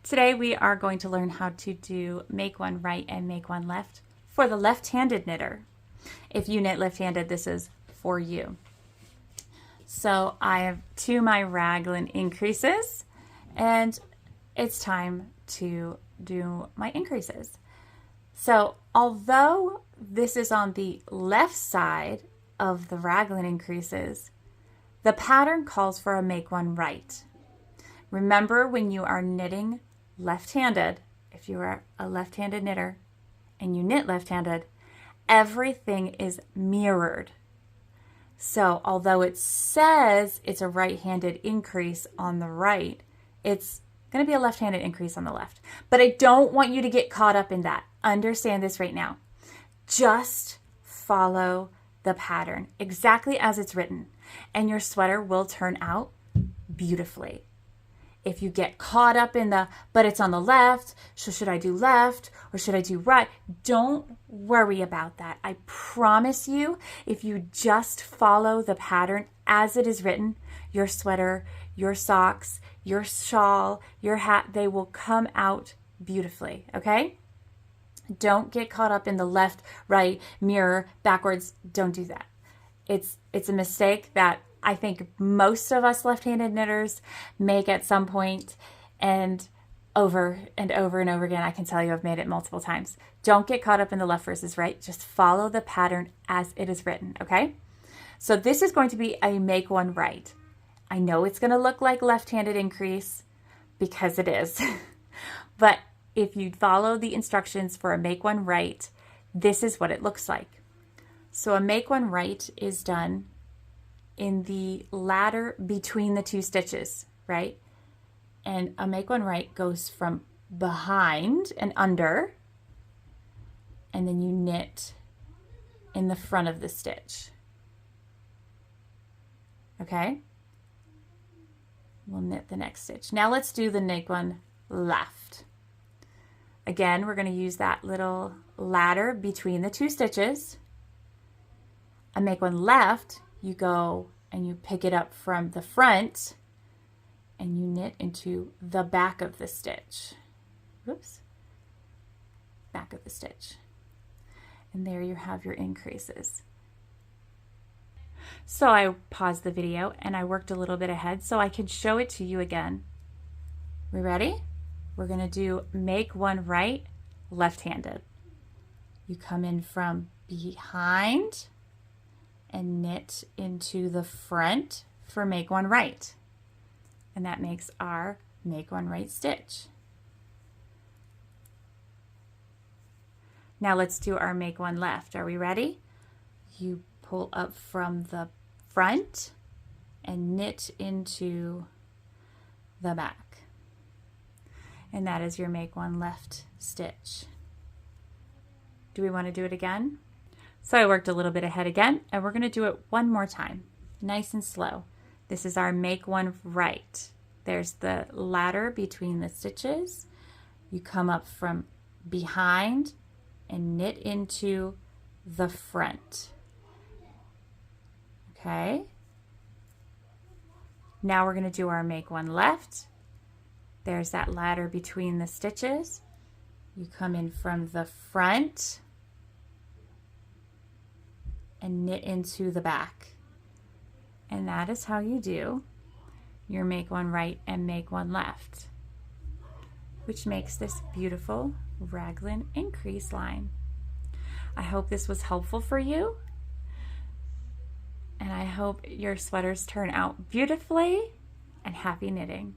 Today we are going to learn how to do make one right and make one left for the left-handed knitter. If you knit left-handed, this is for you. So I have my raglan increases and it's time to do my increases. So although this is on the left side of the raglan increases, the pattern calls for a make one right. Remember, when you are knitting left-handed, if you are a left-handed knitter and you knit left-handed, everything is mirrored. So although it says it's a right-handed increase on the right, it's going to be a left-handed increase on the left. But I don't want you to get caught up in that. Understand this right now. Just follow the pattern exactly as it's written, and your sweater will turn out beautifully. If you get caught up in but it's on the left, so should I do left or should I do right? Don't worry about that. I promise you, if you just follow the pattern as it is written, your sweater, your socks, your shawl, your hat, they will come out beautifully, okay? Don't get caught up in the left, right, mirror, backwards. Don't do that. It's a mistake that I think most of us left-handed knitters make at some point, and over and over and over again. I can tell you I've made it multiple times. Don't get caught up in the left versus right. Just follow the pattern as it is written, okay? So this is going to be a make one right. I know it's going to look like left-handed increase because it is, but if you follow the instructions for a make one right, this is what it looks like. So a make one right is done in the ladder between the two stitches, right? And a make one right goes from behind and under, and then you knit in the front of the stitch. Okay? We'll knit the next stitch. Now let's do the make one left. Again, we're going to use that little ladder between the two stitches. A make one left, you go and you pick it up from the front and you knit into the back of the stitch. Whoops. Back of the stitch. And there you have your increases. So I paused the video and I worked a little bit ahead so I could show it to you again. We ready? We're going to do make one right left-handed. You come in from behind and knit into the front for make one right. And that makes our make one right stitch. Now let's do our make one left. Are we ready? You pull up from the front and knit into the back. And that is your make one left stitch. Do we want to do it again? So I worked a little bit ahead again, and we're going to do it one more time, nice and slow. This is our make one right. There's the ladder between the stitches. You come up from behind and knit into the front. Okay. Now we're going to do our make one left. There's that ladder between the stitches. You come in from the front and knit into the back. And that is how you do your make one right and make one left, which makes this beautiful raglan increase line. I hope this was helpful for you, and I hope your sweaters turn out beautifully, and happy knitting.